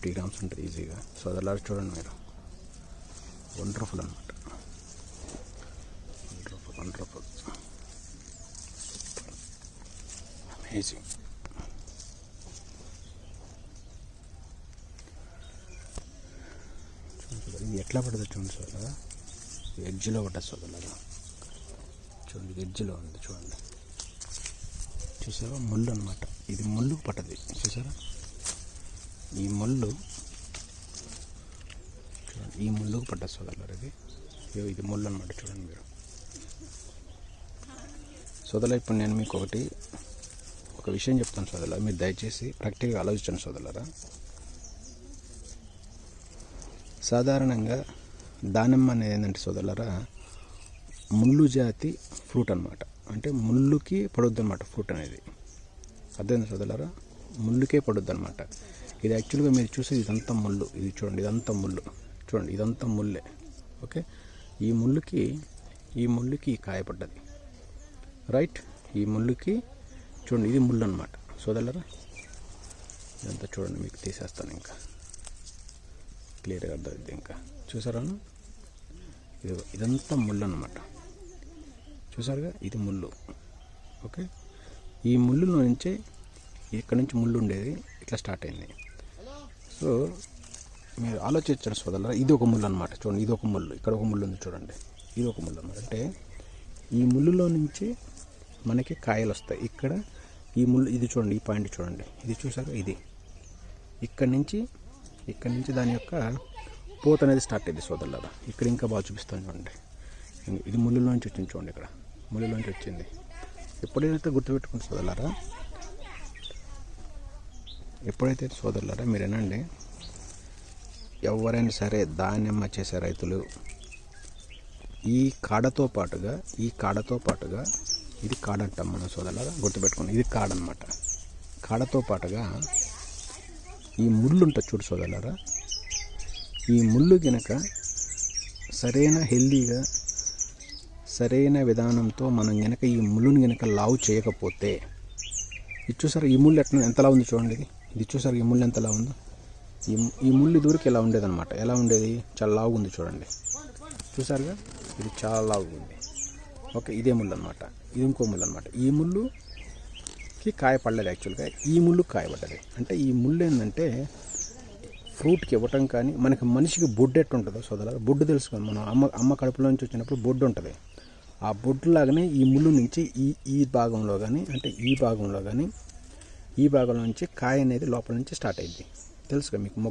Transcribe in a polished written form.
50 grams ఉంటుంది ఈజీగా. సోదరులారా చూడండి మీరు, వండర్ఫుల్ అనమాట, వండర్ఫుల్ అమేజింగ్. ఇది ఎట్లా పడుతుంది చూడండి సోదరులారా, ఎడ్జ్లో పడ్డది సోదరులారా, చూడండి ఎడ్జ్లో ఉంది చూడండి, చూసారా ముళ్ళు అనమాట, ఇది ముళ్ళు పట్టది చూసారా, ఈ ముళ్ళు చూడండి, ఈ ముళ్ళుకు పడ్డది సోదరులారా, ఇది ముళ్ళు అనమాట చూడండి మీరు సోదరులారా. ఇప్పుడు నేను మీకు ఒక విషయం చెప్తాను సోదరులారా, మీరు దయచేసి ప్రాక్టికల్గా ఆలోచించండి సోదరులారా. సాధారణంగా దానిమ్మ అనేది ఏంటంటే సోదరులారా, ముళ్ళు జాతి ఫ్రూట్ అనమాట, అంటే ముళ్ళుకి పడుద్ది అనమాట ఫ్రూట్ అనేది, అర్థమైంది సోదరులారా, ముళ్ళుకే పడుద్ది అనమాట. ఇది యాక్చువల్గా మీరు చూసేది ఇదంతా ముళ్ళు, ఇది చూడండి ఇదంతా ముళ్ళు, చూడండి ఇదంతా ముళ్ళే. ఓకే, ఈ ముళ్ళుకి కాయ పడ్డది, రైట్, ఈ ముళ్ళుకి చూడండి ఇది ముళ్ళు అనమాట సోదరులారా. ఇదంతా చూడండి, మీకు తీసేస్తాను ఇంకా క్లియర్గా అర్థమైంది. ఇంకా చూసారా, ఇదంతా ముళ్ళు అనమాట, చూసారుగా, ఇది ముళ్ళు. ఓకే, ఈ ముళ్ళులో నుంచే ఇక్కడ నుంచి ముళ్ళు ఉండేది ఇట్లా స్టార్ట్ అయింది. సో మీరు ఆలోచించండి సోదరులారా, ఇది ఒక ముళ్ళు అనమాట, చూడండి ఇది ఒక ముళ్ళు, ఇక్కడ ఒక ముళ్ళు ఉంది చూడండి, ఇది ఒక ముళ్ళు అనమాట. అంటే ఈ ముళ్ళులో నుంచి మనకి కాయలు వస్తాయి. ఇక్కడ ఈ ముళ్ళు, ఇది చూడండి, ఈ పాయింట్ చూడండి, ఇది చూసారు, ఇది ఇక్కడ నుంచి దాని యొక్క పూత అనేది స్టార్ట్ అయింది సోదరులారా. ఇక్కడ ఇంకా బాగా చూపిస్తాను చూడండి, ఇది ముళ్ళులోంచి వచ్చింది చూడండి, ఇక్కడ ముళ్ళులోంచి వచ్చింది. ఎప్పుడైతే గుర్తుపెట్టుకుంటే సోదరులారా, ఎప్పుడైతే సోదరులారా మీరు ఏనండి, ఎవరైనా సరే దానిమ్మ చేసే రైతులు ఈ కాడతో పాటుగా ఇది కాడ అంటాం మనం సోదరులారా, గుర్తుపెట్టుకోండి, ఇది కాడ అనమాట. కాడతో పాటుగా ఈ ముళ్ళు ఉంటుంది చూడు సోదరులారా, ఈ ముళ్ళు గనక సరైన హెల్దీగా సరైన విధానంతో మనం గనక ఈ ముళ్ళుని గనక లావు చేయకపోతే, ఇది చూసారు ఈ ముళ్ళు ఎంతలా ఉంది చూడండి, ఇది చూసారు ఈ ముళ్ళు ఎంతలా ఉందో, ఈ ముళ్ళు దూరికి ఎలా ఉండేదన్నమాట, ఎలా ఉండేది, చాలా లావుగా ఉంది చూడండి, చూసారుగా, ఇది చాలా లావుగా ఉంది. ఓకే, ఇదే ముళ్ళు అనమాట, ఇది ఇంకో ముళ్ళు అనమాట. ఈ ముళ్ళుకి కాయ పడలేదు యాక్చువల్గా, ఈ ముళ్ళు కాయ పడ్డది. అంటే ఈ ముళ్ళు ఏంటంటే ఫ్రూట్కి ఇవ్వటం కానీ, మనకి మనిషికి బొడ్డు ఎట్టు ఉంటుందో సోదరులారా, బొడ్డు తెలుసుకొని మనం అమ్మ కడుపులో నుంచి వచ్చినప్పుడు బొడ్డు ఉంటుంది, ఆ బొడ్డు లాగానే ఈ ముళ్ళు నుంచి ఈ భాగంలో కానీ, అంటే ఈ భాగంలో నుంచి కాయ అనేది లోపల నుంచి స్టార్ట్ అయ్యింది తెలుసుగా మీకు.